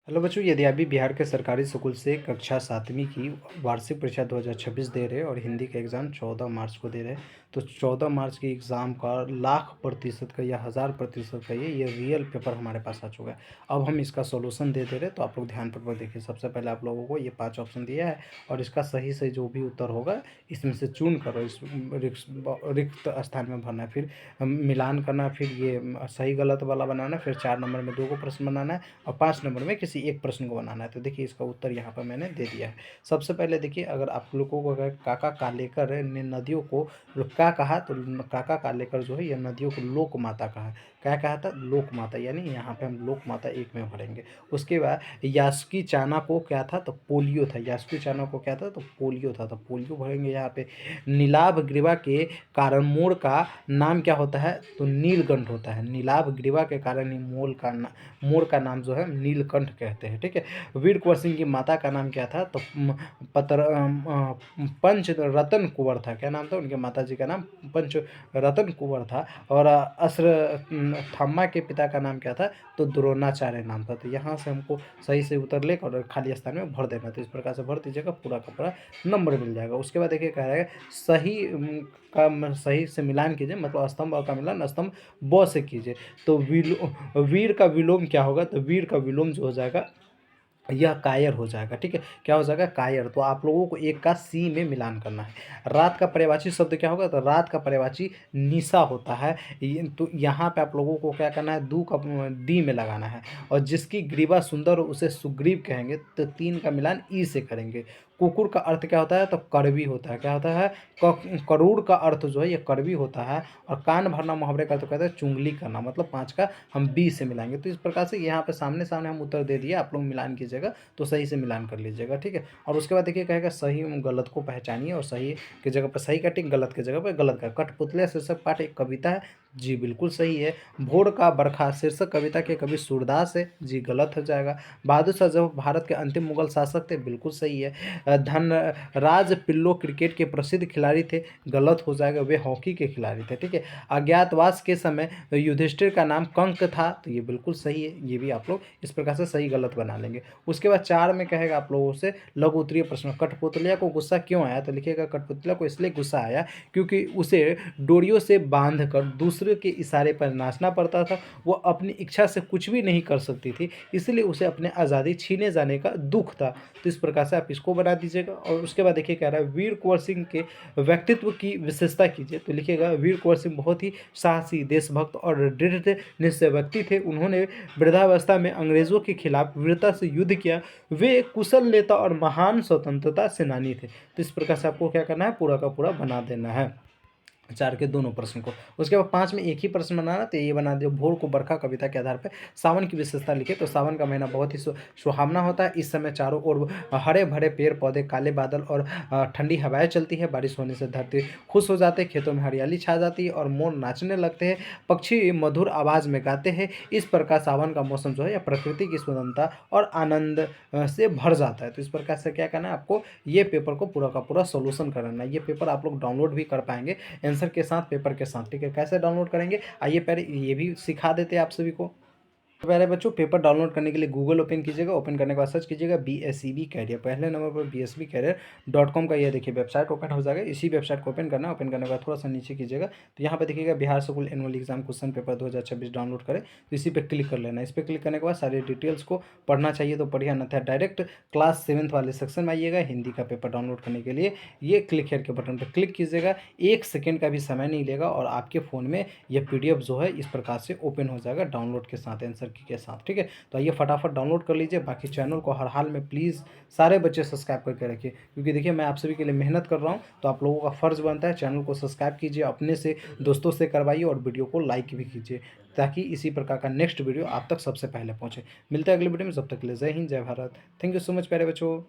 Hello बच्चों, यदि आप भी बिहार के सरकारी स्कूल से कक्षा 7वीं की वार्षिक परीक्षा 2026 दे रहे हैं और हिंदी का एग्ज़ाम 14 मार्च को दे रहे हैं, तो 14 मार्च के एग्ज़ाम का लाख प्रतिशत का या हज़ार प्रतिशत का ये रियल पेपर हमारे पास आ चुका है। अब हम इसका सॉल्यूशन दे रहे हैं, तो आप लोग ध्यानपूर्वक देखिए। सबसे पहले आप लोगों को ये 5 ऑप्शन दिया है और इसका सही से जो भी उत्तर होगा इसमें से चुन कर इस रिक्त स्थान में भरना है। फिर मिलान करना है, फिर ये सही गलत वाला बनाना है, फिर 4 नंबर में 2 को प्रश्न बनाना है और 5 नंबर में किसी एक प्रश्न को बनाना है। तो देखिए इसका उत्तर यहाँ पर मैंने दे दिया है। सबसे पहले देखिए, अगर आप लोगों को अगर काका कालेकर ने नदियों को क्या कहा, तो काका कालेकर जो है यह नदियों को लोक माता कहा। क्या कहा था? लोक माता, यानी यहाँ पे हम लोक माता एक में भरेंगे। उसके बाद यास्की चाना को क्या था? तो पोलियो था। यास्की चाना को क्या था? तो पोलियो था, तो पोलियो भरेंगे यहाँ पे। नीलाभ ग्रीवा के कारण मोर का नाम क्या होता है? तो नीलकंठ होता है। नीलाभ ग्रीवा के कारण ही मोर का नाम जो है नीलकंठ कहते हैं। ठीक है। वीर कुंवर सिंह की माता का नाम क्या था? तो पंच रतन कुंवर था। क्या नाम था उनके माता जी का? नाम पंच रतन कुंवर था। और अश्वत्थामा के पिता का नाम क्या था? तो द्रोणाचार्य नाम था। तो यहाँ से हमको सही से उत्तर लेकर और खाली स्थान में भर देना। तो इस प्रकार से भर दीजिएगा, पूरा का पूरा नंबर मिल जाएगा। उसके बाद देखिए कह रहा है सही सही से मिलान कीजिए, मतलब स्तंभ का मिलान स्तंभ ब से कीजिए। तो वीर का विलोम क्या होगा? तो वीर का विलोम जो हो जाएगा यह कायर हो जाएगा। ठीक है। क्या हो जाएगा? कायर। तो आप लोगों को एक का सी में मिलान करना है। रात का पर्यायवाची शब्द क्या होगा? तो रात का पर्यायवाची निशा होता है। तो यहाँ पे आप लोगों को क्या करना है? दू का दी में लगाना है। और जिसकी ग्रीवा सुंदर हो उसे सुग्रीव कहेंगे, तो 3 का मिलान ई से करेंगे। कुकुर का अर्थ क्या होता है? तो कड़वी होता है। क्या होता है? करूर का अर्थ जो है ये कड़वी होता है। और कान भरना मुहावरे का तो कहते हैं चुंगली करना, मतलब 5 का हम बी से मिलाएंगे। तो इस प्रकार से यहाँ पे सामने सामने हम उत्तर दे दिए, आप लोग मिलान कीजिएगा तो सही से मिलान कर लीजिएगा। ठीक है। और उसके बाद देखिए कहेगा सही गलत को पहचानिए और सही की जगह पर सही का टिक, गलत की जगह पर गलत का। कठपुतलिया शीर्षक पाठ एक कविता है। जी बिल्कुल सही है। भोर का बरखा शीर्षक कविता के कवि सूरदास है। जी गलत हो जाएगा। बहादुर शाह जब भारत के अंतिम मुगल शासक थे। बिल्कुल सही है। धनराज पिल्लो क्रिकेट के प्रसिद्ध खिलाड़ी थे। गलत हो जाएगा, वे हॉकी के खिलाड़ी थे। ठीक है। अज्ञातवास के समय युधिष्ठिर का नाम कंक था। तो ये बिल्कुल सही है। ये भी आप लोग इस प्रकार से सही गलत बना लेंगे। उसके बाद 4 में कहेगा आप लोगों से लघु उत्तरीय प्रश्न। कठपुतलिया को गुस्सा क्यों आया? तो लिखिएगा कठपुतलिया को इसलिए गुस्सा आया क्योंकि उसे डोरियों से बांध कर दूसरे के इशारे पर नाचना पड़ता था। वो अपनी इच्छा से कुछ भी नहीं कर सकती थी, इसलिए उसे अपने आज़ादी छीने जाने का दुख था। तो इस प्रकार से आप इसको बना दीजिएगा। और उसके बाद देखिए कह रहा है वीर कुंवर सिंह के व्यक्तित्व की विशेषता कीजिए। तो लिखिएगा वीर कुंवर सिंह बहुत ही साहसी, देशभक्त और दृढ़ निश्चय व्यक्ति थे। उन्होंने वृद्धावस्था में अंग्रेजों के खिलाफ वीरता से युद्ध किया। वे एक कुशल नेता और महान स्वतंत्रता सेनानी थे। तो इस प्रकार से आपको क्या करना है? पूरा का पूरा बना देना है 4 के दोनों प्रश्न को। उसके बाद 5 में एक ही प्रश्न बनाना, तो ये बना दिया भोर को बरखा कविता के आधार पर सावन की विशेषता लिखे। तो सावन का महीना बहुत ही सुहावना होता है। इस समय चारों ओर हरे भरे पेड़ पौधे, काले बादल और ठंडी हवाएं चलती है। बारिश होने से धरती खुश हो जाते हैं, खेतों में हरियाली छा जाती है और मोर नाचने लगते हैं, पक्षी मधुर आवाज़ में गाते हैं। इस प्रकार सावन का मौसम जो है यह प्रकृति की सुंदरता और आनंद से भर जाता है। तो इस प्रकार से क्या करना है आपको? ये पेपर को पूरा का पूरा सोल्यूशन करना है। ये पेपर आप लोग डाउनलोड भी कर पाएंगे आंसर के साथ, पेपर के साथ। ठीक है। कैसे डाउनलोड करेंगे आइए पहले ये भी सिखा देते हैं आप सभी को। तो पहले बच्चों पेपर डाउनलोड करने के लिए गूगल ओपन कीजिएगा। ओपन करने के बाद सर्च कीजिएगा BSEB कैरियर। पहले नंबर पर BSEB-career.com का ये देखिए वेबसाइट ओपन हो जाएगा। इसी वेबसाइट को ओपन करना है। ओपन करने के बाद थोड़ा सा नीचे कीजिएगा तो यहाँ पे देखिएगा Bihar school annual exam question paper 2026 download करें, तो इसी पे क्लिक कर लेना है। इस पर क्लिक करने के बाद सारी डिटेल्स को पढ़ना चाहिए तो पढ़िए, अन्यथा डायरेक्ट क्लास 7th वाले सेक्शन में आइएगा। हिंदी का पेपर डाउनलोड करने के लिए ये क्लिक हेयर के बटन पर क्लिक कीजिएगा। 1 सेकेंड का भी समय नहीं लेगा और आपके फ़ोन में यह PDF जो है इस प्रकार से ओपन हो जाएगा डाउनलोड के साथ, आंसर की के साथ। ठीक है। तो आइए फटाफट डाउनलोड कर लीजिए। बाकी चैनल को हर हाल में प्लीज़ सारे बच्चे सब्सक्राइब करके रखिए, क्योंकि देखिए मैं आप सभी के लिए मेहनत कर रहा हूँ, तो आप लोगों का फ़र्ज़ बनता है चैनल को सब्सक्राइब कीजिए, अपने से दोस्तों से करवाइए और वीडियो को लाइक भी कीजिए, ताकि इसी प्रकार का नेक्स्ट वीडियो आप तक सबसे पहले पहुँचे। मिलते हैं अगले वीडियो में, जब तक के लिए जय हिंद जय Bharat. Thank you so much प्यारे बच्चों।